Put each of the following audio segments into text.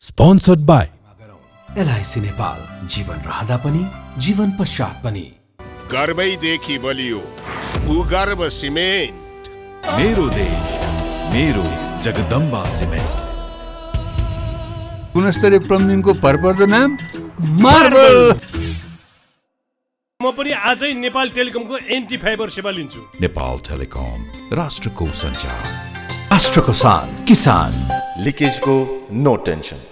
Sponsored by LIC Nepal, जीवन रहँदा पनि जीवन पश्चात पनि। गर्वैदेखि बलियो भूगर्भ सिमेन्ट। मेरो देश मेरो जगदम्बा सिमेन्ट। गुणस्तरीय प्लम्बिङको भरपर्दो नाम मार्बल। म पनि आजै नेपाल टेलिकमको एन्टी फाइबर सेवा लिन्छु। नेपाल टेलिकम, राष्ट्रको सञ्चार, राष्ट्रको शान, किसान। लिकेजको नो टेन्सन।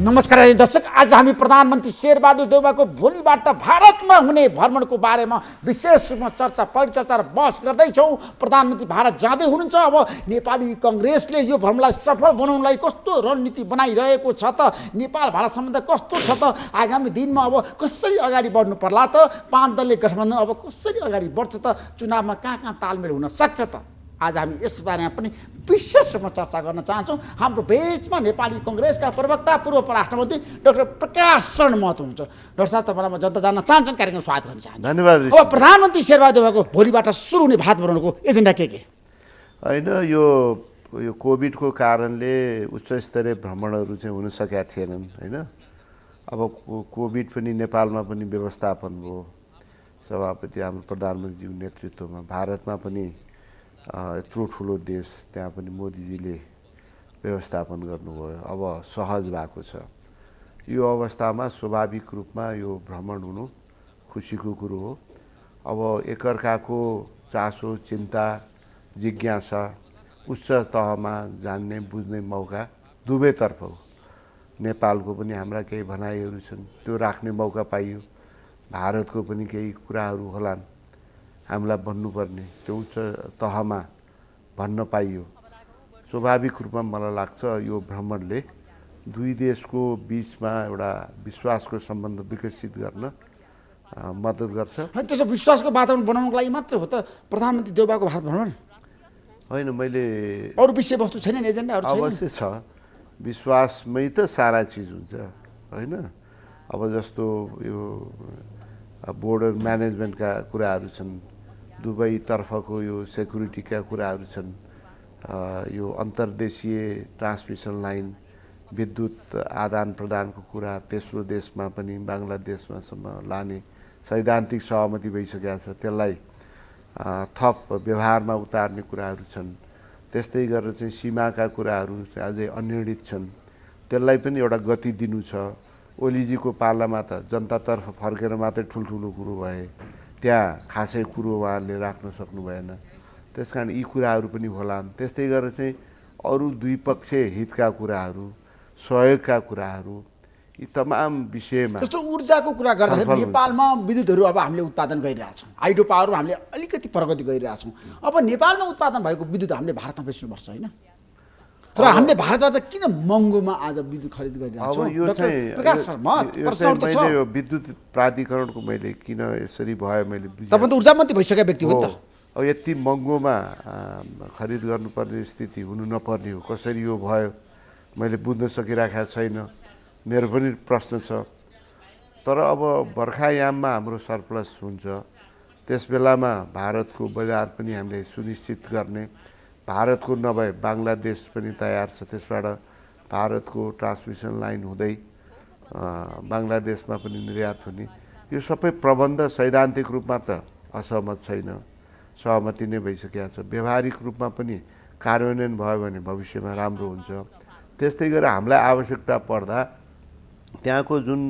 नमस्कार दर्शक, आज हामी प्रधानमन्त्री शेरबहादुर देउवाको भोलिबाट भारतमा हुने भ्रमणको बारेमा विशेष रूपमा चर्चा परिचर्चा र बहस गर्दैछौँ। प्रधानमन्त्री भारत जाँदै हुनुहुन्छ। अब नेपाली कङ्ग्रेसले यो भ्रमणलाई सफल बनाउनलाई कस्तो रणनीति बनाइरहेको छ त, नेपाल भारत सम्बन्ध कस्तो छ त, आगामी दिनमा अब कसरी अगाडि बढ्नु पर्ला त, 5 दलीय गठबन्धन अब कसरी अगाडि बढ्छ त, चुनावमा कहाँ तालमेल हुन सक्छ त, आज हामी यस बारेमा पनि विशेष रूपमा चर्चा गर्न चाहन्छौँ। हाम्रो बेचमा नेपाली कङ्ग्रेसका प्रवक्ता पूर्व परराष्ट्रमन्त्री डाक्टर प्रकाश शरण महतो हुनुहुन्छ। डाक्टर साहब, तपाईँलाई म जनता जान्न चाहन्छन्, कार्यक्रम स्वागत गर्न चाहन्छु। धन्यवाद। अब प्रधानमन्त्री शेरबहादुर देउवाको भोलिबाट सुरु हुने भारत भ्रमणको एजेन्डा के होइन, यो कोभिडको कारणले उच्च स्तरीय भ्रमणहरू चाहिँ हुन सकेका थिएनन् होइन। अब कोभिड पनि नेपालमा पनि व्यवस्थापन भयो, सभापति हाम्रो प्रधानमन्त्रीज्यूको नेतृत्वमा। भारतमा पनि यत्रो ठुलो देश, त्यहाँ पनि मोदीजीले व्यवस्थापन गर्नुभयो, अब सहज भएको छ। यो अवस्थामा स्वाभाविक रूपमा यो भ्रमण हुनु खुसीको कुरो हो। अब एकअर्काको चासो, चिन्ता, जिज्ञासा उच्च तहमा जान्ने बुझ्ने मौका दुवैतर्फ हो। नेपालको पनि हाम्रा केही भनाइहरू छन्, त्यो राख्ने मौका पाइयो। भारतको पनि केही कुराहरू होलान् हामीलाई भन्नुपर्ने, त्यो उच्च तहमा भन्न पाइयो। स्वाभाविक रूपमा मलाई लाग्छ यो भ्रमणले दुई देशको बिचमा एउटा विश्वासको सम्बन्ध विकसित गर्न मद्दत गर्छ। त्यसो विश्वासको वातावरण बनाउनको लागि मात्र हो त प्रधानमन्त्री देउवाको भारत भ्रमण? होइन, मैले अरू विषयवस्तु छैनन्, एजेन्डाहरू छैनन्? अवश्य छ, विश्वासमै त सारा चिज हुन्छ होइन। अब जस्तो यो बोर्डर म्यानेजमेन्टका कुराहरू छन्, दुवैतर्फको यो सेक्युरिटीका कुराहरू छन्, यो अन्तर्देशीय ट्रान्समिसन लाइन, विद्युत आदान प्रदानको कुरा तेस्रो देशमा पनि बङ्गलादेशमासम्म लाने सैद्धान्तिक सहमति भइसकेको छ। त्यसलाई थप व्यवहारमा उतार्ने कुराहरू छन्। त्यस्तै गरेर चाहिँ सीमाका कुराहरू अझै अनिर्णित छन्, त्यसलाई पनि एउटा गति दिनु छ। ओलीजीको पालामा त जनतातर्फ फर्केर मात्रै ठुल्ठुलो कुरो भए, त्यहाँ खासै कुरो उहाँहरूले राख्न सक्नु भएन। त्यस कारण यी कुराहरू पनि होलान्। त्यस्तै गरेर चाहिँ अरू द्विपक्षीय हितका कुराहरू, सहयोगका कुराहरू, यी तमाम विषयमा। जस्तो ऊर्जाको कुरा गर्दाखेरि नेपालमा विद्युतहरू अब हामीले उत्पादन गरिरहेछौँ, हाइड्रो पावर हामीले अलिकति प्रगति गरिरहेछौँ। अब नेपालमा उत्पादन भएको विद्युत हामीले भारतमा बेच्नुपर्छ होइन, र हामीले भारतबाट किन महँगोमा आज विद्युत खरिद गरिरहेछौँ? अब यो चाहिँ मैले विद्युत प्राधिकरणको मैले किन यसरी भयो मैले बुझेँ। तपाईँ त ऊर्जा मन्त्री भइसकेका व्यक्ति हो नि त। अब यति महँगोमा खरिद गर्नुपर्ने स्थिति हुनु नपर्ने हो, कसरी यो भयो मैले बुझ्न सकिरहेको छैन। मेरो पनि प्रश्न छ। तर अब बर्खायाममा हाम्रो सरप्लस हुन्छ, त्यस बेलामा भारतको बजार पनि हामीले सुनिश्चित गर्ने, भारतको नभए बङ्गलादेश पनि तयार छ, त्यसबाट भारतको ट्रान्समिसन लाइन हुँदै बङ्गलादेशमा पनि निर्यात हुने, यो सबै प्रबन्ध सैद्धान्तिक रूपमा त असहमत छैन, सहमति नै भइसकेको छ। व्यवहारिक रूपमा पनि कार्यान्वयन भयो भने भविष्यमा राम्रो हुन्छ। त्यस्तै गरेर हामीलाई आवश्यकता पर्दा त्यहाँको जुन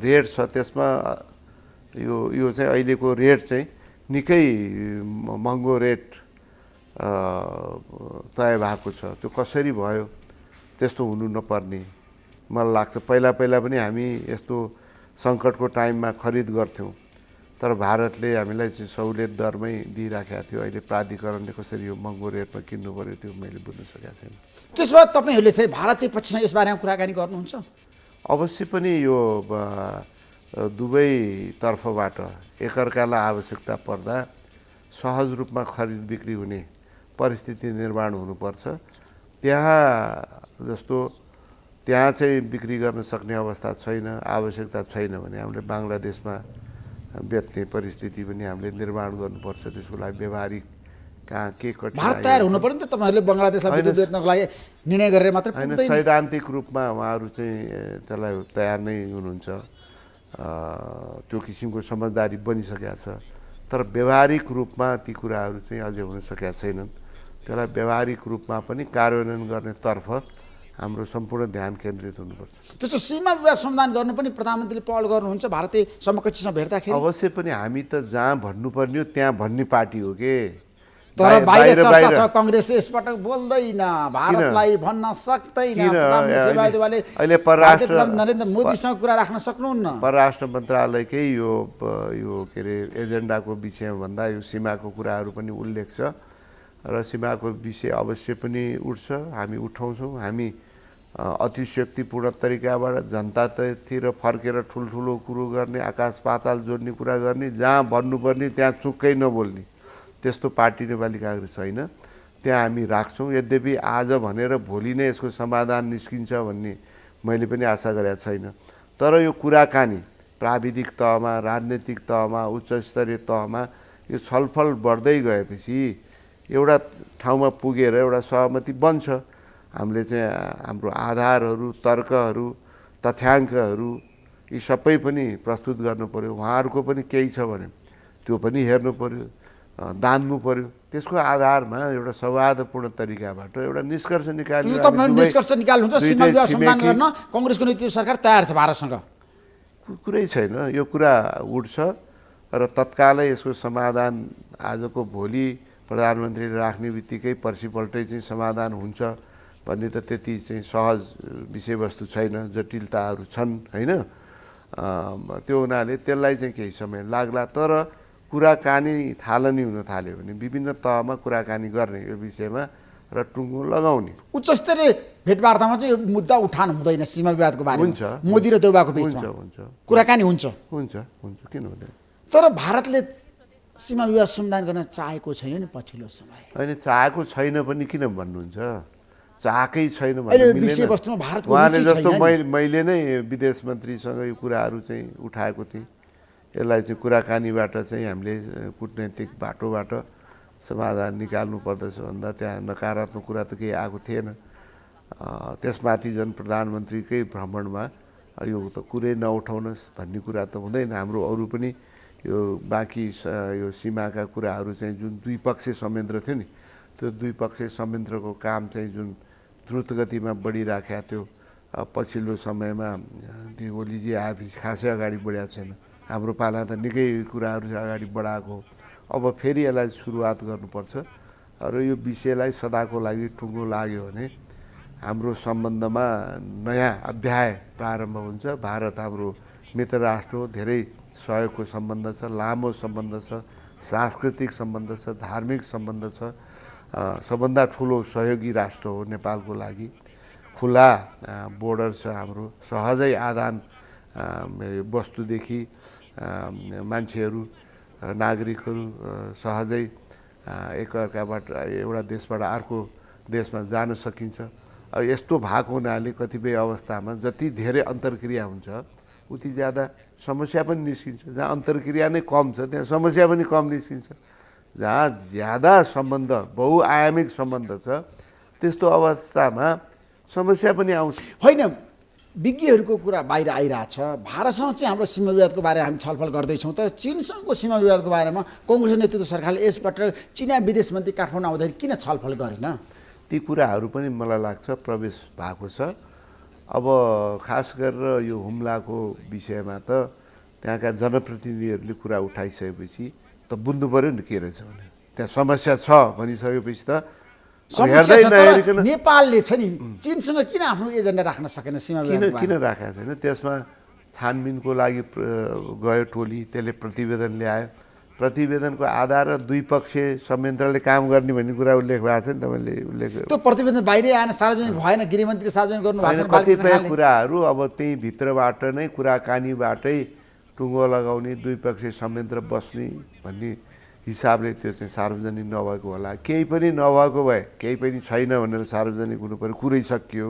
रेट छ त्यसमा यो चाहिँ अहिलेको रेट चाहिँ निकै महँगो रेट तय भएको छ। त्यो कसरी भयो? त्यस्तो हुनु नपर्ने मलाई लाग्छ। पहिला पनि हामी यस्तो सङ्कटको टाइममा खरिद गर्थ्यौँ, तर भारतले हामीलाई चाहिँ सहुलियत दरमै दिइराखेको थियो। अहिले प्राधिकरणले कसरी यो महँगो रेटमा किन्नु पर्यो त्यो मैले बुझ्न सकेको छैन। त्यसो भए तपाईँहरूले चाहिँ भारतीय पक्षसँग यसबारेमा कुराकानी गर्नुहुन्छ? अवश्य पनि यो दुवैतर्फबाट एकअर्कालाई आवश्यकता पर्दा सहज रूपमा खरिद बिक्री हुने परिस्थिति निर्माण हुनुपर्छ। त्यहाँ जस्तो त्यहाँ चाहिँ बिक्री गर्न सक्ने अवस्था छैन, आवश्यकता छैन भने हामीले बङ्गलादेशमा बेच्ने परिस्थिति पनि हामीले निर्माण गर्नुपर्छ। त्यसको लागि व्यवहारिक कहाँ के कठिनाइ भारत तयार हुनु पर्यो नि त तपाईँहरूले बङ्गलादेशलाई विद्युत बेच्नको लागि निर्णय गरेर मात्रै होइन, पुग्दैन। सैद्धान्तिक रूपमा उहाँहरू चाहिँ त्यसलाई तयार नै हुनुहुन्छ, त्यो किसिमको समझदारी बनिसकेका छ। तर व्यावहारिक रूपमा ती कुराहरू चाहिँ अझै हुन सकेका छैनन्। त्यसलाई व्यावहारिक रूपमा पनि कार्यान्वयन गर्नेतर्फ हाम्रो सम्पूर्ण ध्यान केन्द्रित हुनुपर्छ। त्यस्तो सीमा विवाद समाधान गर्नु पनि प्रधानमन्त्रीले पहल गर्नुहुन्छ भारतीय समकक्षसँग भेट्दाखेरि? अवश्य पनि हामी त जहाँ भन्नुपर्ने हो त्यहाँ भन्ने पार्टी हो के। तर बाहिर चर्चा छ कङ्ग्रेसले यसपटक बोल्दैन, भारतलाई भन्न सक्दैन। अहिले परराष्ट्र नरेन्द्र मोदीसँग कुरा राख्न सक्नुहुन्न। परराष्ट्र मन्त्रालयकै यो के अरे एजेन्डाको विषयमा भन्दा यो सीमाको कुराहरू पनि उल्लेख छ र सीमाको विषय अवश्य पनि उठ्छ, हामी उठाउँछौँ। हामी अतिशक्तिपूर्ण तरिकाबाट जनतातिर फर्केर ठुल्ठुलो कुरो गर्ने, आकाश पाताल जोड्ने कुरा गर्ने, जहाँ भन्नुपर्ने त्यहाँ चुक्कै नबोल्ने त्यस्तो पार्टी नेपाली काङ्ग्रेस छैन। त्यहाँ हामी राख्छौँ। यद्यपि आज भनेर भोलि नै यसको समाधान निस्किन्छ भन्ने मैले पनि आशा गरेको छैन। तर यो कुराकानी प्राविधिक तहमा, राजनैतिक तहमा, उच्च स्तरीय तहमा यो छलफल बढ्दै गएपछि एउटा ठाउँमा पुगेर एउटा सहमति बन्छ। हामीले चाहिँ हाम्रो आधारहरू, तर्कहरू, तथ्याङ्कहरू यी सबै पनि प्रस्तुत गर्नु पर्यो। उहाँहरूको पनि केही छ भने त्यो पनि हेर्नु पर्यो, दान्नु पर्यो। त्यसको आधारमा एउटा सौहार्दपूर्ण तरिकाबाट एउटा निष्कर्ष निकाल्नु। निष्कर्ष निकाल्नुहुन्छ सीमा विवाद समाधान गर्न कङ्ग्रेसको नेतृत्व सरकार तयार छ भारतसँग? कुरै छैन, यो कुरा उठ्छ र तत्कालै यसको समाधान आजको भोलि प्रधानमन्त्रीले राख्ने बित्तिकै पर्सिपल्टै चाहिँ समाधान हुन्छ भन्ने त त्यति चाहिँ सहज विषयवस्तु छैन, जटिलताहरू छन् होइन। त्यो हुनाले त्यसलाई चाहिँ केही समय लाग्ला। तर कुराकानी थालनी हुन थाल्यो भने विभिन्न तहमा कुराकानी गर्ने यो विषयमा र टुङ्गो लगाउने। उच्च स्तरीय भेटवार्तामा चाहिँ यो मुद्दा उठान हुँदैन सीमा विवादको बारेमा? हुन्छ, मोदी र देउबाको बिचमा कुराकानी हुन्छ? हुन्छ, किन हुँदैन। तर भारतले सीमा विवाद समाधान गर्न चाहेको छैन नि पछिल्लो समय? होइन, चाहेको छैन पनि किन भन्नुहुन्छ? चाहेकै छैन विषयवस्तुमा भारतको उहाँले रुचि जस्तो छैन नि? मैले नै विदेश मन्त्रीसँग यो कुराहरू चाहिँ उठाएको थिएँ। यसलाई चाहिँ कुराकानीबाट चाहिँ हामीले कुटनैतिक बाटोबाट समाधान निकाल्नु पर्दछ भन्दा त्यहाँ नकारात्मक कुरा त केही आएको थिएन। त्यसमाथि झन् प्रधानमन्त्रीकै भ्रमणमा यो त कुरै नउठाउनुहोस् भन्ने कुरा त हुँदैन। हाम्रो अरू पनि यो बाँकी यो सीमाका कुराहरू चाहिँ जुन द्विपक्षीय संयन्त्र थियो नि, त्यो द्विपक्षीय संयन्त्रको काम चाहिँ जुन द्रुत गतिमा बढिराखेको थियो, पछिल्लो समयमा त्यो ओलीजी आएपछि खासै अगाडि बढाएको छैन। हाम्रो पाला त निकै कुराहरू अगाडि बढाएको। अब फेरि यसलाई सुरुवात गर्नुपर्छ र यो विषयलाई सदाको लागि टुङ्गो लाग्यो भने हाम्रो सम्बन्धमा नयाँ अध्याय प्रारम्भ हुन्छ। भारत हाम्रो मित्र राष्ट्र हो, धेरै सहयोगको सम्बन्ध छ, लामो सम्बन्ध छ, सांस्कृतिक सम्बन्ध छ, धार्मिक सम्बन्ध छ। सबभन्दा ठुलो सहयोगी राष्ट्र हो नेपालको लागि। खुला बोर्डर छ हाम्रो, सहजै आदान वस्तुदेखि मान्छेहरू, नागरिकहरू सहजै एकअर्काबाट एउटा देशबाट अर्को देशमा जान सकिन्छ। यस्तो भएको हुनाले कतिपय अवस्थामा जति धेरै अन्तर्क्रिया हुन्छ उति ज्यादा समस्या पनि निस्किन्छ। जहाँ अन्तर्क्रिया नै कम छ त्यहाँ समस्या पनि कम निस्किन्छ। जहाँ ज्यादा सम्बन्ध, बहुआयामिक सम्बन्ध छ त्यस्तो अवस्थामा समस्या पनि आउँछ। होइन, विज्ञहरूको कुरा बाहिर आइरहेछ। भारतसँग चाहिँ हाम्रो सीमा विवादको बारेमा हामी छलफल गर्दैछौँ, तर चीनसँगको सीमा विवादको बारेमा कङ्ग्रेस नेतृत्व सरकारले यसपटक चिना विदेश मन्त्री काठमाडौँ आउँदाखेरि किन छलफल गरेन? ती कुराहरू पनि मलाई लाग्छ प्रवेश भएको छ। अब खास गरेर यो हुम्लाको विषयमा त त्यहाँका जनप्रतिनिधिहरूले कुरा उठाइसकेपछि त बुझ्नु पऱ्यो नि के रहेछ भने। त्यहाँ समस्या छ भनिसकेपछि त नेपालले छ नि चीनसँग किन आफ्नो एजेन्डा राख्न सकेन सीमा विवादमा? किन राखेको छैन? त्यसमा छानबिनको लागि गयो टोली, त्यसले प्रतिवेदन ल्यायो। प्रतिवेदनको आधार र द्विपक्षीय संयन्त्रले काम गर्ने भन्ने कुरा उल्लेख भएको छ नि। तपाईँले उल्लेख त्यो प्रतिवेदन बाहिरै आएन, सार्वजनिक भएन, गृहमन्त्रीले सार्वजनिक गर्नु भएको छ। कतिपय कुराहरू अब त्यही भित्रबाट नै कुराकानीबाटै टुङ्गो लगाउने, द्विपक्षीय संयन्त्र बस्ने भन्ने हिसाबले त्यो चाहिँ सार्वजनिक नभएको होला, केही पनि नभएको भए केही पनि छैन भनेर सार्वजनिक हुनु पऱ्यो, कुरै सकियो।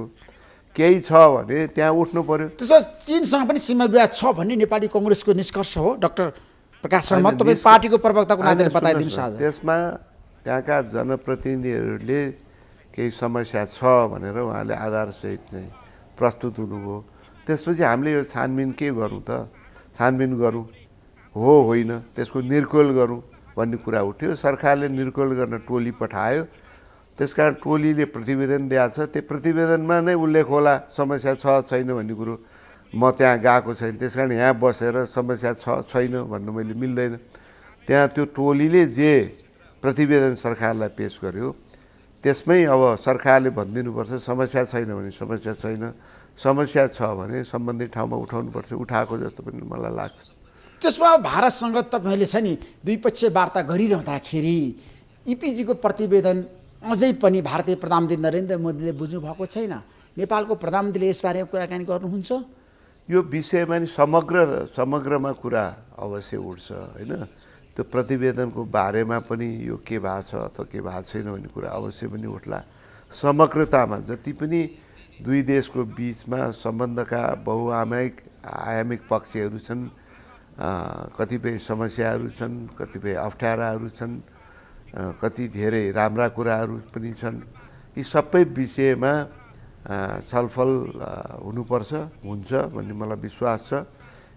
केही छ भने त्यहाँ उठ्नु पऱ्यो। त्यसो चीनसँग पनि सीमा विवाद छ भन्ने नेपाली कङ्ग्रेसको निष्कर्ष हो डाक्टर प्रकाश शर्मा, तपाईँ पार्टीको प्रवक्ताको नाताले बताइदिनुहोस् आज। त्यसमा त्यहाँका जनप्रतिनिधिहरूले केही समस्या छ भनेर उहाँले आधारसहित चाहिँ प्रस्तुत हुनुभयो। त्यसपछि हामीले यो छानबिन के गरौँ त, छानबिन गरौँ हो होइन, त्यसको निर्कोल गरौँ भन्ने कुरा उठ्यो। सरकारले निर्कोल गर्न टोली पठायो, त्यसकारण टोलीले प्रतिवेदन दिएको छ, त्यो प्रतिवेदनमा नै उल्लेख होला समस्या छ छैन भन्ने कुरो। म त्यहाँ गएको छैन, त्यसकारण यहाँ बसेर समस्या छ छैन भन्नु मैले मिल्दैन। त्यहाँ त्यो टोलीले जे प्रतिवेदन सरकारलाई पेस गर्यो त्यसमै अब सरकारले भनिदिनुपर्छ समस्या छैन भने समस्या छैन, समस्या छ भने सम्बन्धित ठाउँमा उठाउनुपर्छ, उठाएको जस्तो पनि मलाई लाग्छ। त्यसमा भारतसँग तपाईँले छ नि द्विपक्षीय वार्ता गरिरहँदाखेरि इपिजीको प्रतिवेदन अझै पनि भारतीय प्रधानमन्त्री नरेन्द्र मोदीले बुझ्नु भएको छैन। नेपालको प्रधानमन्त्रीले यसबारेमा कुराकानी गर्नुहुन्छ? यो विषयमा नि समग्रमा कुरा अवश्य उठ्छ होइन। त्यो प्रतिवेदनको बारेमा पनि यो के भएको छ अथवा के भएको छैन भन्ने कुरा अवश्य पनि उठ्ला। समग्रतामा जति पनि दुई देशको बिचमा सम्बन्धका आयामिक पक्षहरू छन्, कतिपय समस्याहरू छन्, कतिपय अप्ठ्याराहरू छन्, कति धेरै राम्रा कुराहरू पनि छन्, यी सबै विषयमा छलफल हुनुपर्छ, हुन्छ भन्ने मलाई विश्वास छ।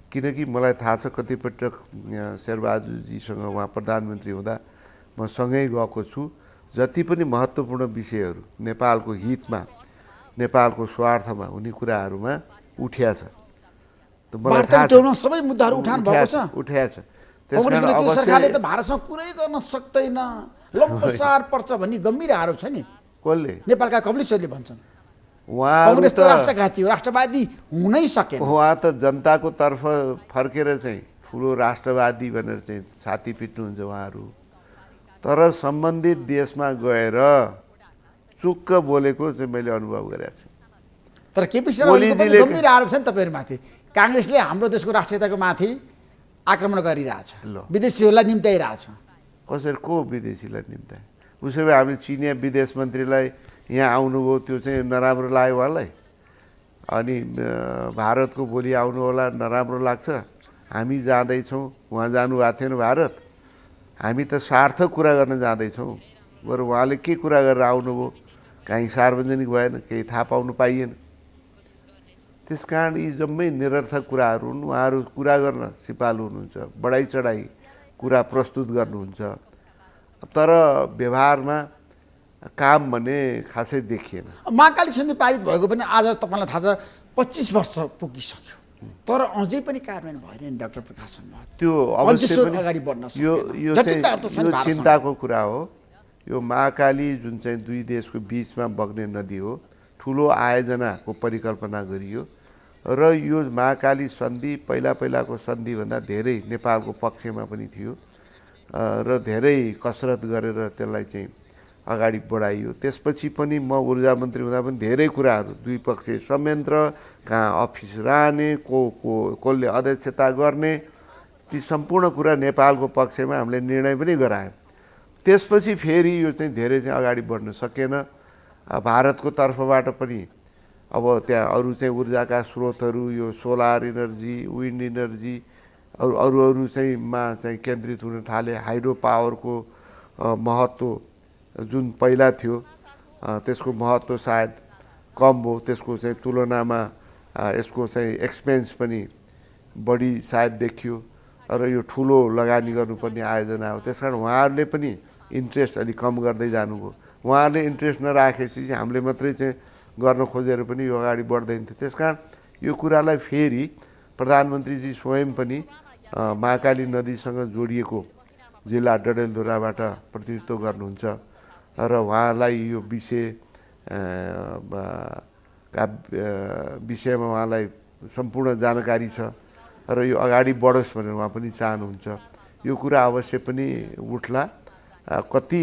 किनकि मलाई थाहा छ कतिपटक शेरबहादुरजीसँग उहाँ प्रधानमन्त्री हुँदा म सँगै गएको छु, जति पनि महत्त्वपूर्ण विषयहरू नेपालको हितमा नेपालको स्वार्थमा हुने कुराहरूमा उठिया छ। सबै मुद्दाहरू उठाएको छ। सरकारले त भारतसँग कुरै गर्न सक्दैन, लम्बसार पर्छ भन्ने गम्भीर आरोप छ नि। कसले? नेपालका कम्युनिस्टहरूले भन्छन्। उहाँहरू त राष्ट्रघाती हो, राष्ट्रवादी हुनै सकेन। उहाँ त जनताको तर्फ फर्केर चाहिँ ठुलो राष्ट्रवादी भनेर चाहिँ छाती पिट्नुहुन्छ उहाँहरू। तर सम्बन्धित देशमा गएर चुक्क बोलेको चाहिँ मैले अनुभव गरेको छु। तर केपी शर्माले गम्भीर आरोप छ नि तपाईँहरूमाथि। काङ्ग्रेसले हाम्रो देशको राष्ट्रियताको माथि आक्रमण गरिरहेछ, विदेशीहरूलाई निम्त्याइरहेछ। कसरी को विदेशीलाई निम्त्याए? उसो भए हामीले चिनिया विदेश मन्त्रीलाई यहाँ आउनुभयो, त्यो चाहिँ नराम्रो लाग्यो उहाँलाई, अनि भारतको भोलि आउनु होला नराम्रो लाग्छ? हामी जाँदैछौँ, उहाँ जानुभएको थिएन भारत, हामी त सार्थक कुरा गर्न जाँदैछौँ। बरु उहाँले के कुरा गरेर आउनुभयो, काहीँ सार्वजनिक भएन, केही थाहा पाउनु पाइएन। त्यसकारण यी जम्मै निरर्थक कुराहरू हुन्। उहाँहरू कुरा गर्न सिपालु हुनुहुन्छ, बढाइ चढाइ कुरा प्रस्तुत गर्नुहुन्छ, तर व्यवहारमा काम भने खासै देखिएन। महाकाली सन्धि पारित भएको पनि आज तपाईँलाई थाहा छ 25 वर्ष पुगिसक्यो, तर अझै पनि कार्यान्वयन भएन नि डाक्टर प्रकाश शर्मा। त्यो अवश्य पनि अगाडि बढ्न यो चिन्ताको कुरा हो। यो महाकाली जुन चाहिँ दुई देशको बिचमा बग्ने नदी हो, ठुलो आयोजनाको परिकल्पना गरियो र यो महाकाली सन्धि पहिलाको सन्धिभन्दा धेरै नेपालको पक्षमा पनि थियो र धेरै कसरत गरेर त्यसलाई चाहिँ अगाडि बढाइयो। त्यसपछि पनि म ऊर्जा मन्त्री हुँदा पनि धेरै कुराहरू द्विपक्षीय संयन्त्र कहाँ अफिस रहने, कसले अध्यक्षता गर्ने, ती सम्पूर्ण कुरा नेपालको पक्षमा हामीले निर्णय पनि गरायौँ। त्यसपछि फेरि यो चाहिँ धेरै चाहिँ अगाडि बढ्न सकेन। भारतको तर्फबाट पनि अब त्यहाँ अरू चाहिँ ऊर्जाका स्रोतहरू, यो सोलर इनर्जी, विन्ड इनर्जी, अरू चाहिँ चाहिँ केन्द्रित हुन थाले। हाइड्रो पावरको महत्त्व जुन पहिला थियो त्यसको महत्त्व सायद कम हो, त्यसको चाहिँ तुलनामा यसको चाहिँ एक्सपेन्स पनि बढी सायद देखियो र यो ठुलो लगानी गर्नुपर्ने आयोजना हो। त्यसकारण उहाँहरूले पनि इन्ट्रेस्ट अलिक कम गर्दै जानुभयो। उहाँहरूले इन्ट्रेस्ट नराखेपछि हामीले मात्रै चाहिँ गर्न खोजेर पनि यो अगाडि बढ्दैन थियो। त्यसकारण यो कुरालाई फेरि प्रधानमन्त्रीजी स्वयं पनि महाकाली नदीसँग जोडिएको जिल्ला डडेलधुराबाट प्रतिनिधित्व गर्नुहुन्छ र उहाँलाई यो विषयमा उहाँलाई सम्पूर्ण जानकारी छ र यो अगाडि बढोस् भनेर उहाँ पनि चाहनुहुन्छ। यो कुरा अवश्य पनि उठ्ला। कति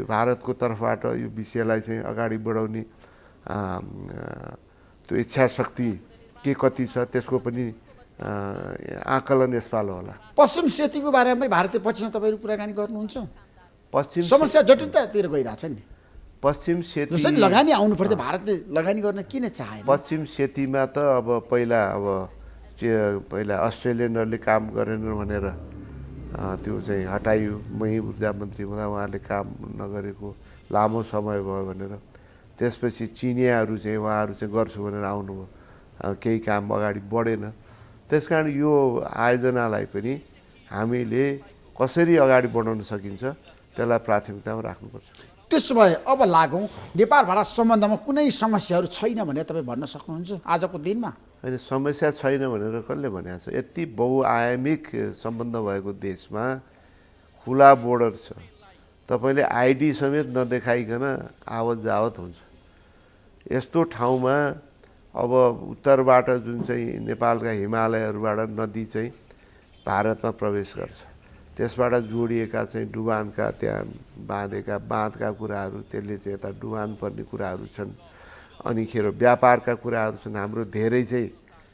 भारतको तर्फबाट यो विषयलाई चाहिँ अगाडि बढाउने त्यो इच्छा शक्ति के कति छ त्यसको पनि आकलन यसपालो होला। पश्चिम सेतीको बारेमा पनि भारतीय पक्षसँग तपाईँहरू कुराकानी गर्नुहुन्छ? पश्चिम समस्या जटिलतातिर गइरहेछ नि। पश्चिम सेती जसरी लगानी आउनु पर्थ्यो, भारतले लगानी गर्न किन चाहेन? पश्चिम सेतीमा त अब पहिला अस्ट्रेलियनहरूले काम गरेनन् भनेर त्यो चाहिँ हटाइयो। मै ऊर्जा मन्त्री हुँदा उहाँहरूले काम नगरेको लामो समय भयो भनेर। त्यसपछि चिनियाहरू चाहिँ उहाँहरू चाहिँ गर्छु भनेर आउनुभयो, केही काम अगाडि बढेन। त्यसकारण यो आयोजनालाई पनि हामीले कसरी अगाडि बढाउन सकिन्छ त्यसलाई प्राथमिकतामा राख्नुपर्छ। त्यसो भए अब लागौँ, नेपाल भारत सम्बन्धमा कुनै समस्याहरू छैन भनेर तपाईँ भन्न सक्नुहुन्छ आजको दिनमा? होइन, समस्या छैन भनेर कसले भनेको छ? यति बहुआयामिक सम्बन्ध भएको देशमा खुला बोर्डर छ, तपाईँले आइडी समेत नदेखाइकन आवत जावत हुन्छ। यस्तो ठाउँमा अब उत्तरबाट जुन चाहिँ नेपालका हिमालयहरूबाट नदी चाहिँ भारतमा प्रवेश गर्छ, त्यसबाट जोडिएका चाहिँ डुबानका त्यहाँ बाँधेका बाँधका कुराहरू, त्यसले चाहिँ यता डुबान पर्ने कुराहरू छन्। अनि खेर व्यापारका कुराहरू छन्। हाम्रो धेरै चाहिँ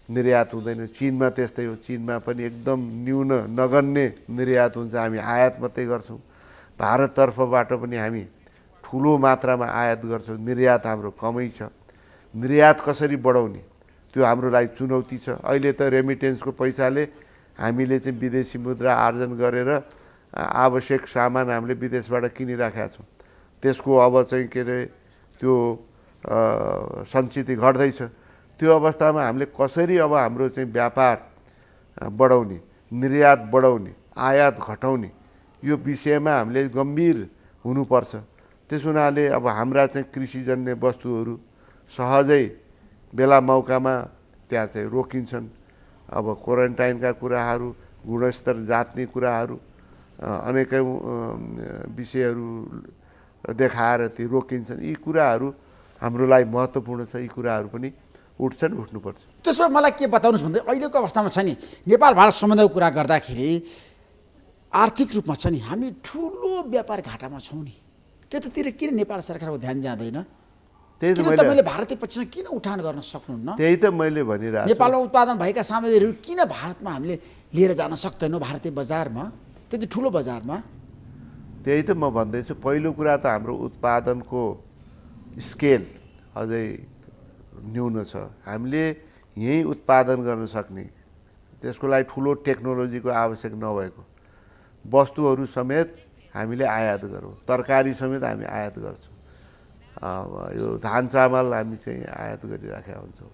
निर्यात हुँदैन। चिनमा त्यस्तै हो, चिनमा पनि एकदम न्यून नगन्य निर्यात हुन्छ, हामी आयात मात्रै गर्छौँ। भारततर्फबाट पनि हामी ठुलो मात्रामा आयात गर्छौँ, निर्यात हाम्रो कमै छ। निर्यात कसरी बढाउने त्यो हाम्रो लागि चुनौती छ। अहिले त रेमिटेन्सको पैसाले हामीले चाहिँ विदेशी मुद्रा आर्जन गरेर आवश्यक सामान हामीले विदेशबाट किनिराखेका छौँ। त्यसको अब चाहिँ के अरे त्यो सञ्चित घट्दैछ। त्यो अवस्थामा हामीले कसरी अब हाम्रो चाहिँ व्यापार बढाउने, निर्यात बढाउने, आयात घटाउने, यो विषयमा हामीले गम्भीर हुनुपर्छ। त्यस हुनाले अब हाम्रा चाहिँ कृषिजन्य वस्तुहरू सहजै बेला मौकामा त्यहाँ चाहिँ रोकिन्छन्। अब क्वारेन्टाइनका कुराहरू, गुणस्तर जाँच्ने कुराहरू, अनेकौँ विषयहरू देखाएर ती रोकिन्छन्। यी कुराहरू हाम्रो लागि महत्त्वपूर्ण छ। यी कुराहरू पनि उठ्नुपर्छ। त्यसो भए मलाई के बताउनुहोस् भन्दा अहिलेको अवस्थामा छ नि, नेपाल भारत सम्बन्धको कुरा गर्दाखेरि आर्थिक रूपमा छ नि हामी ठुलो व्यापार घाटामा छौँ नि। त्यतातिर किन नेपाल सरकारको ध्यान जाँदैन? त्यही त तपाईँले भारतीय पक्षसँग किन उठान गर्न सक्नुहुन्न? त्यही त मैले भनिरहेको छु। नेपालमा उत्पादन भएका सामग्रीहरू किन भारतमा हामीले लिएर जान सक्दैनौँ? भारतीय बजारमा, त्यति ठुलो बजारमा। त्यही त म भन्दैछु। पहिलो कुरा त हाम्रो उत्पादनको स्केल अझै न्यून छ। हामीले यहीँ उत्पादन गर्न सक्ने, त्यसको लागि ठुलो टेक्नोलोजीको आवश्यक नभएको वस्तुहरू समेत हामीले आयात गरौँ। तरकारी समेत हामी आयात गर्छौँ। यो धान चामल हामी चाहिँ आयात गरिराखेका हुन्छौँ।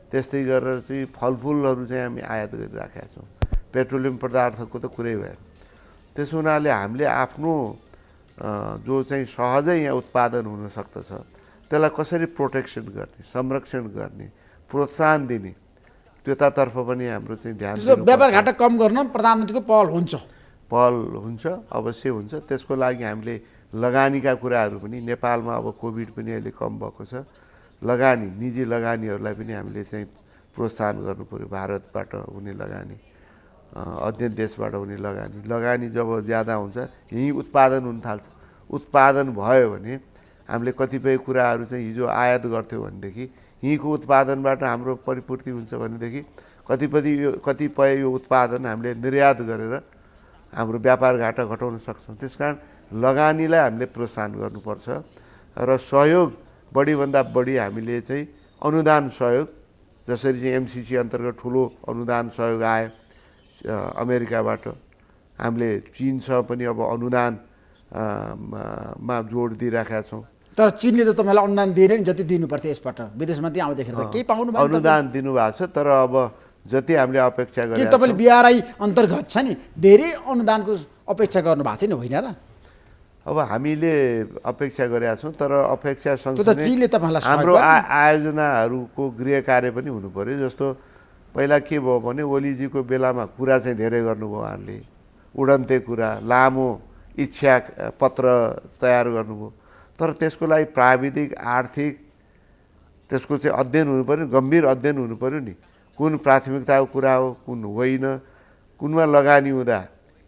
त्यस्तै गरेर चाहिँ फलफुलहरू चाहिँ हामी आयात गरिराखेका छौँ। पेट्रोलियम पदार्थको त कुरै भएन। त्यसो हुनाले हामीले आफ्नो जो चाहिँ सहजै यहाँ उत्पादन हुन सक्दछ त्यसलाई कसरी प्रोटेक्सन गर्ने, संरक्षण गर्ने, प्रोत्साहन दिने, त्यतातर्फ पनि हाम्रो चाहिँ ध्यान दिनुपर्छ। व्यापार घाटा कम गर्न प्रधानमन्त्रीको पहल हुन्छ? पहल हुन्छ, अवश्य हुन्छ। त्यसको लागि हामीले लगानीका कुराहरू पनि, नेपालमा अब कोभिड पनि अहिले कम भएको छ, लगानी, निजी लगानीहरूलाई पनि हामीले चाहिँ प्रोत्साहन गर्नु पऱ्यो। भारतबाट हुने लगानी, अन्य देशबाट हुने लगानी जब ज्यादा हुन्छ यहीँ उत्पादन हुन थाल्छ। उत्पादन भयो भने हामीले कतिपय कुराहरू चाहिँ हिजो आयात गर्थ्यौँ भनेदेखि यहीँको उत्पादनबाट हाम्रो परिपूर्ति हुन्छ भनेदेखि कतिपय यो उत्पादन हामीले निर्यात गरेर हाम्रो व्यापार घाटा घटाउन सक्छौँ। त्यसकारण लगानीलाई हामीले प्रोत्साहन गर्नुपर्छ र सहयोग बढीभन्दा बढी हामीले चाहिँ अनुदान सहयोग, जसरी चाहिँ एमसिसी अन्तर्गत ठुलो अनुदान सहयोग आयो अमेरिकाबाट, हामीले चीनसँग पनि अब अनुदान मा जोड दिइराखेका छौँ। तर चीनले त तपाईँलाई अनुदान दिएन नि जति दिनु पर्थ्यो। यसबाट विदेशमा त्यहाँ आउँदाखेरि त केही पाउनु भएन? अनुदान दिनुभएको छ, तर अब जति हामीले अपेक्षा के तपाईँले बिआरआई अन्तर्गत छ नि धेरै अनुदानको अपेक्षा गर्नु भएको थियो नि, होइन र? अब हामीले अपेक्षा गरेका छौँ, तर अपेक्षा सँगसँगै हाम्रो आयोजनाहरूको गृह कार्य पनि हुनु पर्यो। जस्तो पहिला के भयो भने ओलीजीको बेलामा कुरा चाहिँ धेरै गर्नुभयो उहाँहरूले, उडन्ते कुरा, लामो इच्छा पत्र तयार गर्नुभयो। तर त्यसको लागि प्राविधिक, आर्थिक त्यसको चाहिँ अध्ययन हुनु पऱ्यो, गम्भीर अध्ययन हुनु पऱ्यो नि। कुन प्राथमिकताको कुरा हो, कुन होइन, कुनमा लगानी हुँदा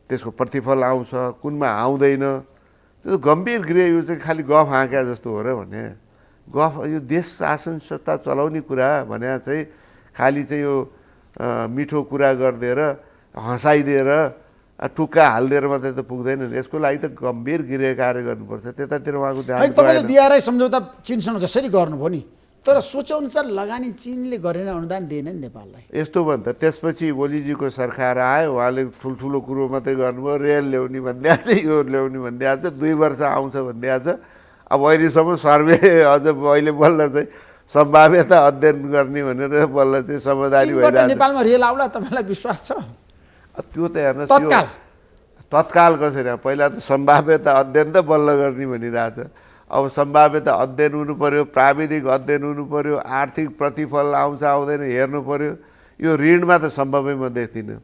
त्यसको प्रतिफल आउँछ, कुनमा आउँदैन, त्यो गम्भीर गृह। यो चाहिँ खालि गफ हाँक्या जस्तो हो र भने गफ। यो देश शासन सत्ता चलाउने कुरा भने चाहिँ खालि चाहिँ यो मिठो कुरा गरिदिएर हँसाइदिएर टुक्का हालिदिएर मात्रै त पुग्दैन नि। यसको लागि त गम्भीर गृह कार्य गर्नुपर्छ। त्यतातिर उहाँको ध्यान तपाईँले गएन। बिआरआई सम्झौता चिनसँग जसरी गर्नुभयो नि, तर सोचेअनुसार लगानी चिनले गरेन, अनुदान दिएन नि नेपाललाई। यस्तो भन्दा त्यसपछि ओलीजीको सरकार आयो, उहाँले ठुल्ठुलो कुरो मात्रै गर्नुभयो, रेल ल्याउने भनिदिएको छ, यो ल्याउने भनिदिएको छ, 2 वर्ष आउँछ भनिदिएको छ। अब अहिलेसम्म सर्वे अझ अहिले बल्ल चाहिँ सम्भाव्यता अध्ययन गर्ने भनेर बल्ल चाहिँ समझदारी चीनबाट भइरहेको छ। नेपालमा रेल आउला तपाईँलाई विश्वास छ? त्यो त हेर्नुहोस्, तत्काल तत्काल कसरी? पहिला त सम्भाव्यता अध्ययन त बल्ल गर्ने भनिरहेछ। अब सम्भाव्यता अध्ययन हुनु पर्यो, प्राविधिक अध्ययन हुनु पर्यो, आर्थिक प्रतिफल आउँछ आउँदैन हेर्नु पर्यो। यो ऋणमा त सम्भवै म देख्दिनँ।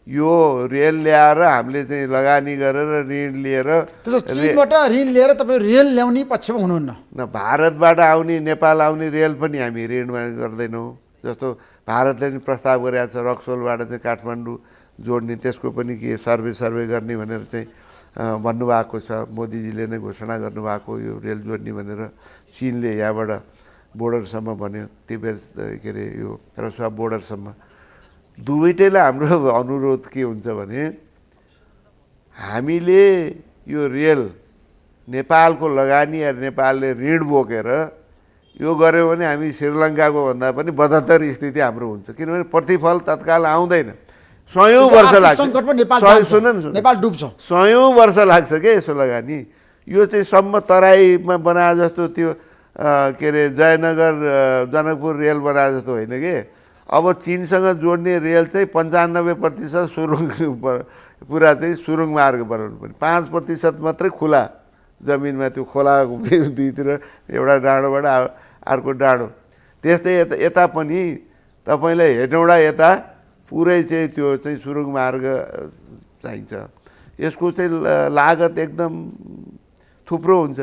यो रेल ल्याएर हामीले चाहिँ लगानी गरेर ऋण लिएर त्यसो चीनबाट ऋण लिएर तपाईँ रेल ल्याउने पक्षमा हुनुहुन्न? न, भारतबाट आउने नेपाल आउने रेल पनि हामी ऋणमा गर्दैनौँ। जस्तो भारतले नि प्रस्ताव गरेको छ रक्सोलबाट चाहिँ काठमाडौँ जोड्ने, त्यसको पनि के सर्वे गर्ने भनेर चाहिँ भन्नुभएको छ। मोदीजीले नै घोषणा गर्नुभएको यो रेल जोड्ने भनेर। चीनले यहाँबाट बोर्डरसम्म भन्यो, तिब्बत के अरे यो रसुवा बोर्डरसम्म। दुवैटैलाई हाम्रो अनुरोध के हुन्छ भने हामीले यो रेल नेपालको लगानी या नेपालले ऋण बोकेर यो गऱ्यो भने हामी श्रीलङ्काको भन्दा पनि बदतर स्थिति हाम्रो हुन्छ। किनभने प्रतिफल तत्काल आउँदैन, 100 वर्ष लाग्छ। नेपाल डुब्छ, 100 वर्ष लाग्छ के यसो लगानी। यो चाहिँ सम्म तराईमा बनाए जस्तो त्यो के अरे जयनगर जनकपुर रेल बनाए जस्तो होइन कि। अब चीनसँग जोड्ने रेल चाहिँ 95% सुरुङ पुरा चाहिँ सुरुङ मार्ग बनाउनु पर्ने, 5% मात्रै खुला जमिनमा, त्यो खोलाको दुईतिर एउटा डाँडोबाट अर्को डाँडो। त्यस्तै यता पनि तपाईँलाई हेटौँडा यता पुरै चाहिँ त्यो चाहिँ सुरुङ मार्ग चाहिन्छ। यसको चाहिँ लागत एकदम थुप्रो हुन्छ।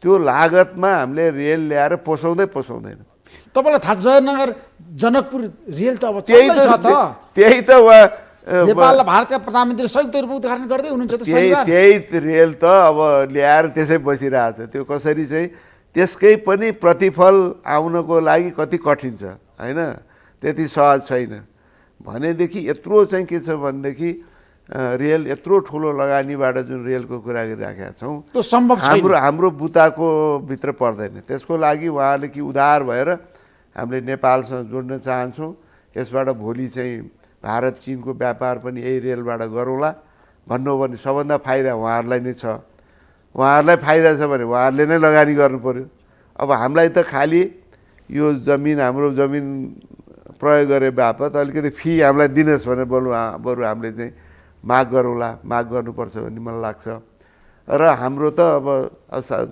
त्यो लागतमा हामीले रेल ल्याएर पोसाउँदैन। तपाईँलाई थाहा जयनगर जनकपुर रेल त अब त्यही चल्दैछ त। त नेपाल र भारतका प्रधानमन्त्री संयुक्त रूपमा उद्घाटन गर्दै हुनुहुन्छ त शनिबार। त्यही रेल त अब ल्याएर त्यसै बसिरहेछ। त्यो कसरी चाहिँ त्यसकै पनि प्रतिफल आउनको लागि कति कठिन छ होइन, त्यति सहज छैन भनेदेखि यत्रो चाहिँ के छ भनेदेखि रेल यत्रो ठुलो लगानीबाट जुन रेलको कुरा गरिराखेका छौँ त्यो सम्भव छैन। हाम्रो बुताको भित्र पर्दैन। त्यसको लागि उहाँले कि उदार भएर हामीले नेपालसँग जोड्न चाहन्छौँ। यसबाट भोलि चाहिँ भारत चीनको व्यापार पनि यही रेलबाट गरौँला भन्नु हो भने सबभन्दा फाइदा उहाँहरूलाई नै छ। उहाँहरूलाई फाइदा छ भने उहाँहरूले नै लगानी गर्नु पर्यो। अब हामीलाई त खालि यो जमिन, हाम्रो जमिन प्रयोग गरे बापत अलिकति फी हामीलाई दिनुहोस् भनेर बरु हामीले चाहिँ माग गरौँला, माग गर्नुपर्छ भन्ने मलाई लाग्छ। र हाम्रो त अब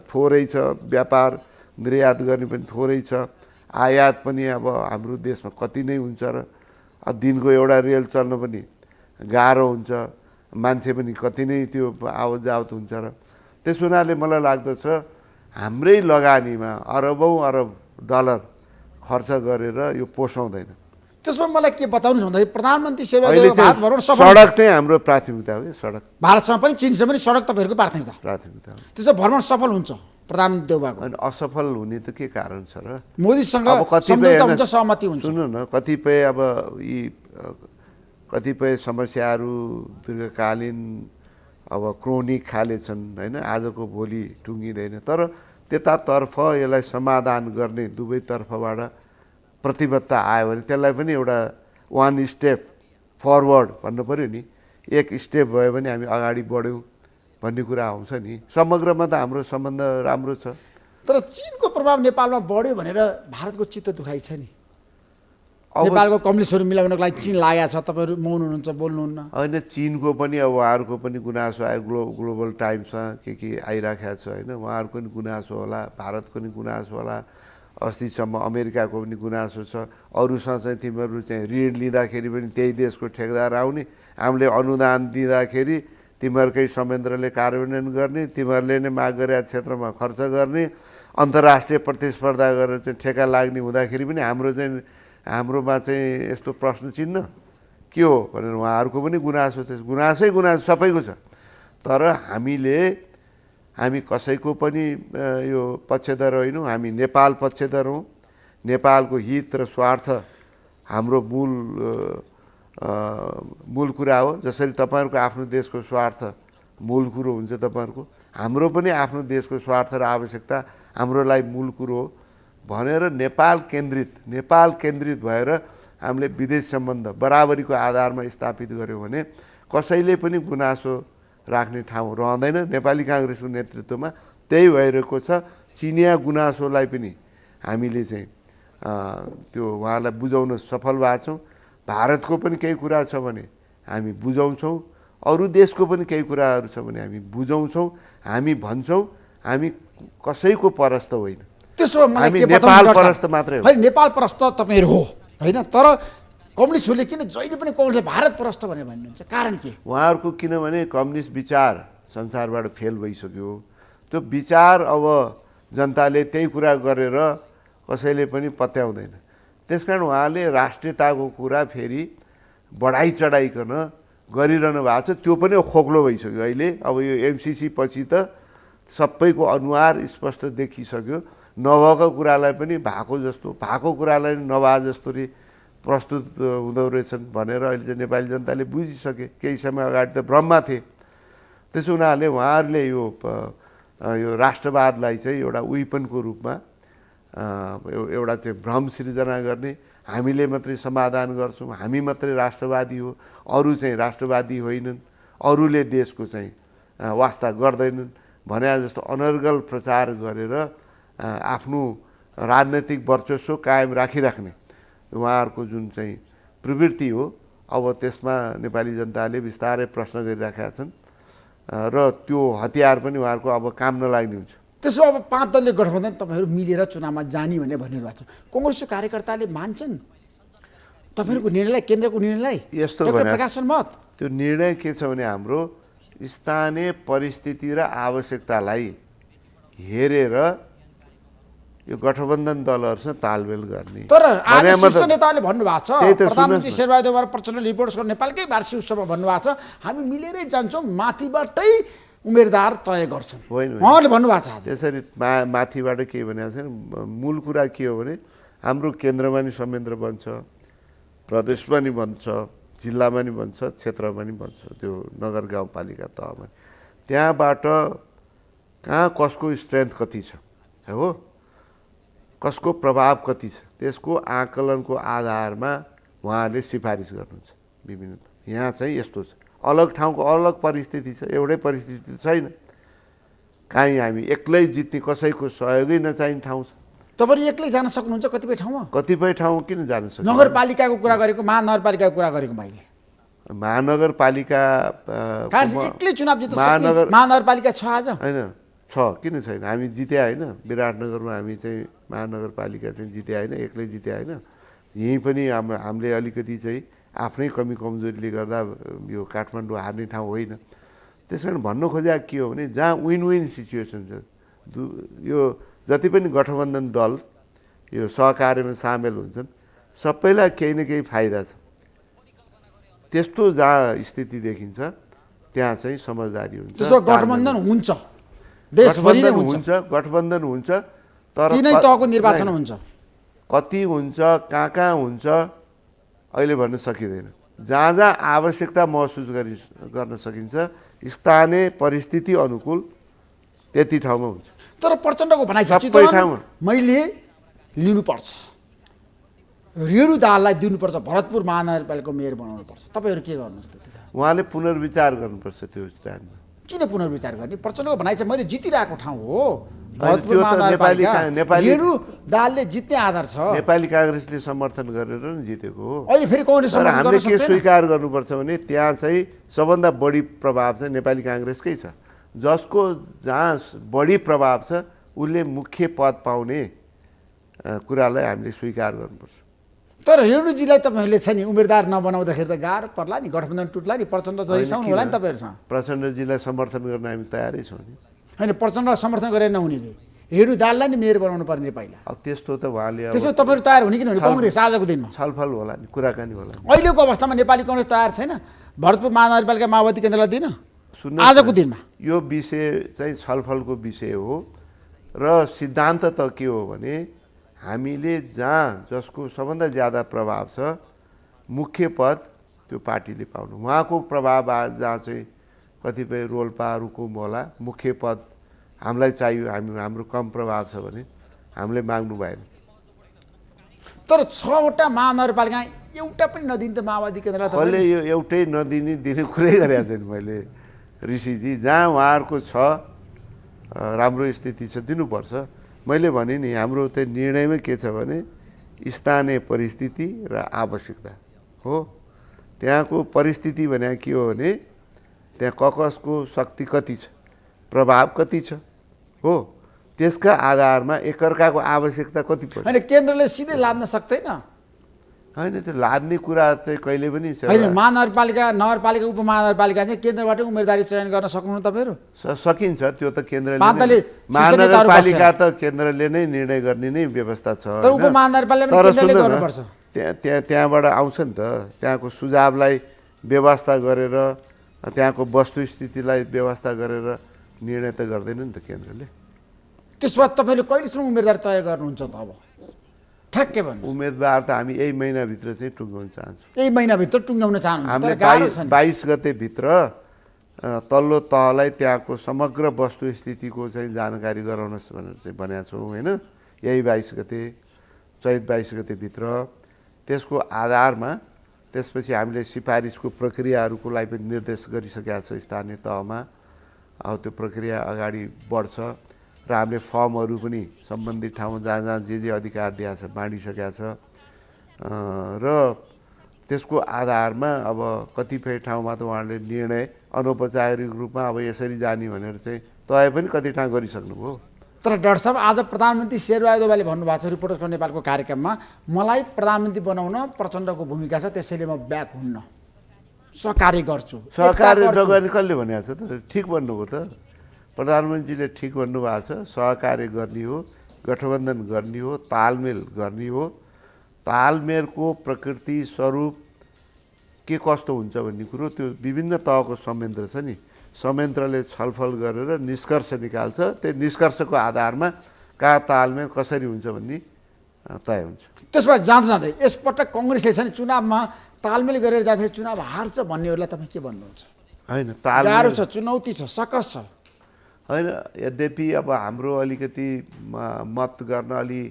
थोरै छ, व्यापार निर्यात गर्ने पनि थोरै छ, आयात पनि अब हाम्रो देशमा कति नै हुन्छ र दिनको एउटा रेल चल्न पनि गाह्रो हुन्छ, मान्छे पनि कति नै त्यो आवत जावत हुन्छ। र त्यस हुनाले मलाई लाग्दछ हाम्रै लगानीमा अरबौँ अरब डलर खर्च गरेर यो पोसाउँदैन। त्यसमा मलाई के बताउनुहोस् भन्दाखेरि प्रधानमन्त्री सेवा अहिले भारत भ्रमण चाहिँ सडक चाहिँ हाम्रो प्राथमिकता हो। सडक भारतसँग पनि चीनसँग पनि सडक तपाईँहरूको प्राथमिकता हो। त्यसो भ्रमण सफल हुन्छ प्रधानमन्त्री देउबाको? अनि असफल हुने त के कारण छ र? मोदीसँग अब सम्झौता हुन्छ, सहमति हुन्छ। सुन्नु न, कतिपय अब यी कतिपय समस्याहरू दीर्घकालीन अब क्रोनिक खाले छन् होइन, आजको भोलि टुङ्गिँदैन। तर त्यतातर्फ यसलाई समाधान गर्ने दुवैतर्फबाट प्रतिबद्धता आयो भने त्यसलाई पनि एउटा 1 स्टेप फरवर्ड भन्नु पऱ्यो नि। 1 स्टेप भयो भने हामी अगाडि बढ्यौँ भन्ने कुरा आउँछ नि। समग्रमा त हाम्रो सम्बन्ध राम्रो छ। तर चीनको प्रभाव नेपालमा बढ्यो भनेर भारतको चित्त दुखाइ छ नि। नेपालको कम्युनिस्टहरू मिलाउनको लागि चीन लागेको छ, तपाईँहरू मौन हुनुहुन्छ, बोल्नुहुन्न? होइन, चीनको पनि अब उहाँहरूको पनि गुनासो आयो, ग्लोबल टाइम्समा के आइराखेको छ होइन, उहाँहरूको पनि गुनासो होला, भारतको पनि गुनासो होला, अस्तिसम्म अमेरिकाको पनि गुनासो छ। अरूसँग चाहिँ तिमीहरू चाहिँ ऋण लिँदाखेरि पनि त्यही देशको ठेकेदार आउने, हामीले अनुदान दिँदाखेरि तिमीहरूकै संयन्त्रले कार्यान्वयन गर्ने, तिमीहरूले नै माग गरेका क्षेत्रमा खर्च गर्ने, अन्तर्राष्ट्रिय प्रतिस्पर्धा गरेर चाहिँ ठेका लाग्ने हुँदाखेरि पनि हाम्रोमा चाहिँ यस्तो प्रश्न चिन्ह के हो भनेर उहाँहरूको पनि गुनासो छ। गुनासै सबैको छ। तर हामी कसैको पनि यो पक्षधर होइनौँ। हामी नेपाल पक्षधर हौँ। नेपालको हित र स्वार्थ हाम्रो मूल कुरा हो। जसरी तपाईँहरूको आफ्नो देशको स्वार्थ मूल कुरो हुन्छ तपाईँहरूको, हाम्रो पनि आफ्नो देशको स्वार्थ र आवश्यकता हाम्रो लागि मूल कुरो हो भनेर नेपाल केन्द्रित भएर हामीले विदेश सम्बन्ध बराबरीको आधारमा स्थापित गऱ्यौँ भने कसैले पनि गुनासो राख्ने ठाउँ रहँदैन। नेपाली काङ्ग्रेसको नेतृत्वमा त्यही भइरहेको छ। चिनिया गुनासोलाई पनि हामीले चाहिँ त्यो उहाँलाई बुझाउन सफल भएको छौँ। भारतको पनि केही कुरा छ भने हामी बुझाउँछौँ, अरू देशको पनि केही कुराहरू छ भने हामी बुझाउँछौँ। हामी भन्छौँ हामी कसैको परस्त होइन, त्यसो भए हामी नेपाल परस्त मात्रै हो। होइन, नेपाल परस्त तपाईँहरू हो होइन, तर कम्युनिस्टहरूले किन जहिले पनि कङ्ग्रेसले भारत परस्त भनेर भन्नुहुन्छ, कारण के? उहाँहरूको किनभने कम्युनिस्ट विचार संसारबाट फेल भइसक्यो। त्यो विचार अब जनताले त्यही कुरा गरेर कसैले पनि पत्याउँदैन। त्यसकारण उहाँले राष्ट्रियताको कुरा फेरि बढाइ चढाइकन गरिरहनु भएको छ। त्यो पनि खोक्लो भइसक्यो अहिले। अब यो एमसिसी पछि त सबैको अनुहार स्पष्ट देखिसक्यो। नभएको कुरालाई पनि भएको जस्तो, भएको कुरालाई नभए जस्तोले प्रस्तुत हुँदो रहेछन् भनेर अहिले चाहिँ नेपाली जनताले बुझिसके। केही समय अगाडि त भ्रममा थिए। त्यसो हुनाले उहाँहरूले यो राष्ट्रवादलाई चाहिँ एउटा विपनको रूपमा एउटा चाहिँ भ्रम सिर्जना गर्ने, हामीले मात्रै समाधान गर्छौँ, हामी मात्रै राष्ट्रवादी हो, अरू चाहिँ राष्ट्रवादी होइनन्, अरूले देशको चाहिँ वास्ता गर्दैनन् भने जस्तो अनर्गल प्रचार गरेर आफ्नो राजनैतिक वर्चस्व कायम राखिराख्ने उहाँहरूको जुन चाहिँ प्रवृत्ति हो, अब त्यसमा नेपाली जनताले बिस्तारै प्रश्न गरिराखेका छन् र त्यो हतियार पनि उहाँहरूको अब काम नलाग्ने हुन्छ। त्यसो अब 5 दलीय गठबन्धन तपाईँहरू मिलेर चुनावमा जाने भनेर भनिरहेको छ। कङ्ग्रेसको कार्यकर्ताले मान्छन् तपाईँहरूको निर्णयलाई, केन्द्रको निर्णयलाई? यस्तो प्रकाशन मत त्यो निर्णय के छ भने हाम्रो स्थानीय परिस्थिति र आवश्यकतालाई हेरेर यो गठबन्धन दलहरूसँग तालमेल गर्ने। तर आज शीर्ष नेताले भन्नुभएको छ, प्रधानमन्त्री शेरबहादुर देउवा प्रचण्ड रिपोर्ट्सको नेपालकै वार्षिक उत्सवमा भन्नुभएको छ हामी मिलेरै जान्छौँ, माथिबाटै उम्मेदवार तय गर्छौँ उहाँले भन्नुभएको छ। त्यसरी माथिबाट के भनेको छ, मूल कुरा के हो भने हाम्रो केन्द्रमा नि संयन्त्र बन्छ, प्रदेशमा नि बन्छ, जिल्लामा नि बन्छ, क्षेत्रमा नि बन्छ, त्यो नगर गाउँपालिका तहमा। त्यहाँबाट कहाँ कसको स्ट्रेन्थ कति छ हो, कसको प्रभाव कति छ, त्यसको आकलनको आधारमा उहाँले सिफारिस गर्नुहुन्छ विभिन्न। यहाँ चाहिँ यस्तो छ, अलग ठाउँको अलग परिस्थिति छ, एउटै परिस्थिति छैन। काहीँ हामी एक्लै जित्ने, कसैको सहयोगै नचाहिने ठाउँ छ। तपाईँ एक्लै जान सक्नुहुन्छ कतिपय ठाउँमा? कतिपय ठाउँ किन जान सक्छ? नगरपालिकाको कुरा गरेको, महानगरपालिकाको कुरा गरेको मैले। महानगरपालिका एक्लै चुनाव जित्न सक्ने महानगरपालिका छ आज? होइन छ, किन छैन? हामी जिते होइन, विराटनगरमा हामी चाहिँ महानगरपालिका चाहिँ जिते होइन, एक्लै जिते होइन। यहीँ पनि हामीले अलिकति चाहिँ आफ्नै कमी कमजोरीले गर्दा यो काठमाडौँ हार्ने ठाउँ होइन। त्यस कारण भन्नु खोजेको के हो भने जहाँ विन विन सिचुएसन छ, यो जति पनि गठबन्धन दल यो सहकार्यमा सामेल हुन्छन् सबैलाई केही न केही फाइदा छ। त्यस्तो जहाँ स्थिति देखिन्छ त्यहाँ चाहिँ समझदारी हुन्छ। त्यसो गठबन्धन हुन्छ, देशभरि नै हुन्छ, गठबन्धन हुन्छ, तर तीनै तहको निर्वाचन हुन्छ। कति हुन्छ, कहाँ हुन्छ अहिले भन्न सकिँदैन। जहाँ जहाँ आवश्यकता महसुस गर्न सकिन्छ स्थानीय परिस्थिति अनुकूल त्यति ठाउँमा हुन्छ। तर प्रचण्डको भनाइ छ सबै ठाउँमा मैले लिनुपर्छ, रेणु दाहाललाई दिनुपर्छ, भरतपुर महानगरपालिकाको मेयर बनाउनुपर्छ। तपाईँहरू के गर्नुहुन्छ त्यतिखेर? उहाँले पुनर्विचार गर्नुपर्छ त्यो स्ट्यान्डमा। किन पुनर्विचार गर्ने? प्रचण्डको भनाइ चाहिँ मैले जितिरहेको ठाउँ हो भरतपुर त्यो त महानगरपालिका, नेपाली रेणु दाहालले जित्ने आधार छ। नेपाली काङ्ग्रेसले समर्थन गरेर नि जितेको हो। अहिले फेरि कांग्रेस तर हामीले के स्वीकार गर्नुपर्छ भने त्यहाँ चाहिँ सबभन्दा बढी प्रभाव चाहिँ नेपाली काङ्ग्रेसकै छ। जसको जहाँ बढी प्रभाव छ उसले मुख्य पद पाउने कुरालाई हामीले स्वीकार गर्नुपर्छ। तर रेणुजीलाई तपाईँहरूले छ नि उम्मेदवार नबनाउँदाखेरि त गाह्रो पर्ला नि, गठबन्धन टुट्ला नि, प्रचण्ड त रिसाउनु होला नि तपाईँहरूसँग। प्रचण्डजीलाई समर्थन गर्न हामी तयारै छौँ नि। होइन, प्रचण्ड समर्थन गरेर नहुनेले रेणु दाहाललाई नि मेयर बनाउनु पर्ने पहिला। अब त्यस्तो त उहाँले त्यसमा तपाईँहरू तयार हुने कि नहुने? कङ्ग्रेस आजको दिनमा छलफल होला नि, कुराकानी होला। अहिलेको अवस्थामा नेपाली कङ्ग्रेस तयार छैन भरतपुर महानगरपालिका माओवादी केन्द्रलाई दिन? आजको दिनमा यो विषय चाहिँ छलफलको विषय हो र सिद्धान्त त के हो भने हामीले जसको सबभन्दा ज्यादा प्रभाव छ मुख्य पद त्यो पार्टीले पाउनु। उहाँको प्रभाव जहाँ चाहिँ कतिपय रोल्पाहरूको होला मुख्य पद हामीलाई चाहियो, हाम्रो कम प्रभाव छ भने हामीले माग्नु भएन। तर 6वटा महानगरपालिका एउटा पनि नदिने त माओवादी केन्द्रलाई कसले यो एउटै दिने कुरै गरेको छैन मैले ऋषिजी। जहाँ उहाँहरूको छ राम्रो स्थिति छ दिनुपर्छ। मैले भने नि हाम्रो चाहिँ निर्णयमै के छ भने स्थानीय परिस्थिति र आवश्यकता हो। त्यहाँको परिस्थिति भने के हो भने त्यहाँ ककसको शक्ति कति छ, प्रभाव कति छ हो, त्यसका आधारमा एकअर्काको आवश्यकता कति पर्छ। होइन केन्द्रले सिधै लाद्न सक्दैन। होइन त्यो लाद्ने कुरा चाहिँ कहिले पनि होइन महानगरपालिका नगरपालिका उपमहानगरपालिका चाहिँ केन्द्रबाटै उम्मेदवारी चयन गर्न सक्नुहुन्न तपाईँहरू? सकिन्छ, त्यो त केन्द्रले महानगरपालिका त केन्द्रले नै निर्णय गर्ने नै व्यवस्था छ। तर उपमहानगरपालिका पनि केन्द्रले गर्नुपर्छ। त्यहाँबाट आउँछ नि त, त्यहाँको सुझावलाई व्यवस्था गरेर त्यहाँको वस्तुस्थितिलाई व्यवस्था गरेर निर्णय त गर्दैन नि त केन्द्रले। त्यसमा तपाईँले कहिलेसम्म उम्मेदवार तय गर्नुहुन्छ त? अब ठ्याक्कै भन्नु। उम्मेदवार त हामी यही महिनाभित्र चाहिँ टुङ्गाउन चाहन्छौँ। यही महिनाभित्र टुङ्गाउन चाहनुहुन्छ? हामीले 22 गतेभित्र तल्लो तहलाई त्यहाँको समग्र वस्तुस्थितिको चाहिँ जानकारी गराउनुहोस् भनेर चाहिँ भनेका छौँ होइन। यही 22 गते चैत 22 गतेभित्र त्यसको आधारमा त्यसपछि हामीले सिफारिसको प्रक्रियाहरूको लागि पनि निर्देश गरिसकेका छ स्थानीय तहमा। अब त्यो प्रक्रिया अगाडि बढ्छ र हामीले फर्महरू पनि सम्बन्धित ठाउँमा जहाँ जे अधिकार दिएको छ बाँडिसकेका छ र त्यसको आधारमा अब कतिपय ठाउँमा त उहाँले निर्णय अनौपचारिक रूपमा अब यसरी जाने भनेर चाहिँ तय पनि कति ठाउँ गरिसक्नुभयो। तर डाक्टर साहब आज प्रधानमन्त्री शेरबहादुर देउवाले भन्नुभएको छ रिपोर्टर्स क्लब नेपालको कार्यक्रममा, मलाई प्रधानमन्त्री बनाउन प्रचण्डको भूमिका छ, त्यसैले म ब्याक हुन्न, सहकार्य गर्छु। सहकार्य नगर्ने कसले भनेको छ त? ठिक भन्नुभयो त, प्रधानमन्त्रीले ठिक भन्नुभएको छ। सहकार्य गर्ने हो, गठबन्धन गर्ने हो, तालमेल गर्ने हो। तालमेलको प्रकृति स्वरूप के कस्तो हुन्छ भन्ने कुरो त्यो विभिन्न तहको संयन्त्र छ नि, संयन्त्रले छलफल गरेर निष्कर्ष निकाल्छ। त्यो निष्कर्षको आधारमा कहाँ तालमेल कसरी हुन्छ भन्ने तय हुन्छ। त्यसमा जाँदै यसपटक कङ्ग्रेसले छ नि चुनावमा तालमेल गरेर जाँदाखेरि चुनाव हार्छ भन्नेहरूलाई तपाईँ के भन्नुहुन्छ? होइन गाह्रो छ, चुनौती छ, सकस छ। होइन यद्यपि अब हाम्रो अलिकति मत गर्न अलि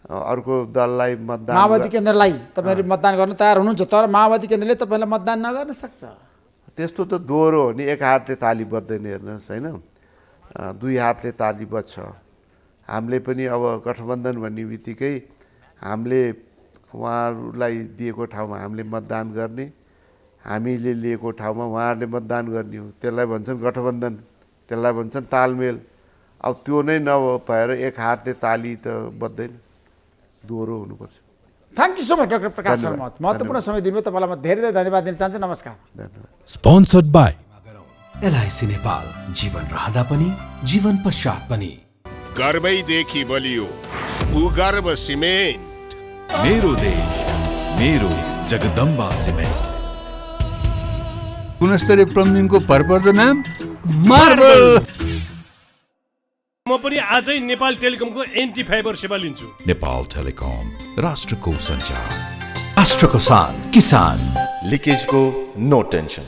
अर्को दललाई मतदान माओवादी केन्द्रलाई तपाईँहरू मतदान गर्न तयार हुनुहुन्छ, तर माओवादी केन्द्रले तपाईँलाई मतदान नगर्न सक्छ। त्यस्तो त दोहोरो हो नि, एक हातले ताली बज्दैन हेर्नुहोस् होइन, दुई हातले ताली बज्छ। हामीले पनि अब गठबन्धन भन्ने बित्तिकै हामीले उहाँहरूलाई दिएको ठाउँमा हामीले मतदान गर्ने, हामीले लिएको ठाउँमा उहाँहरूले मतदान गर्ने हो। त्यसलाई भन्छन् गठबन्धन, त्यसलाई भन्छन् तालमेल। अब त्यो नै नभएर एक हातले ताली त बज्दैन, दोहोरो हुनुपर्छ। Thank you so much doctor Prakash Sharma, महत्त्वपूर्ण समय दिनुभयो, तपाईँलाई म धेरै धेरै धन्यवाद दिन चाहन्छु। नमस्कार। धन्यवाद। Sponsored by एलआइसी नेपाल, जीवन रहँदा पनि जीवन पश्चात पनि। गर्वैदेखि बलियो भूगर्भ सिमेन्ट। मेरो देश मेरो जगदम्बा सिमेन्ट। गुणस्तरीय प्लम्बिङको भरपर्दो नाम मार्बल। म पनि आजै नेपाल टेलिकमको एन्टी फाइबर सेवा लिन्छु। नेपाल टेलिकम, राष्ट्रको सञ्चार। राष्ट्रको शान, किसान। लिकेजको नो टेन्सन।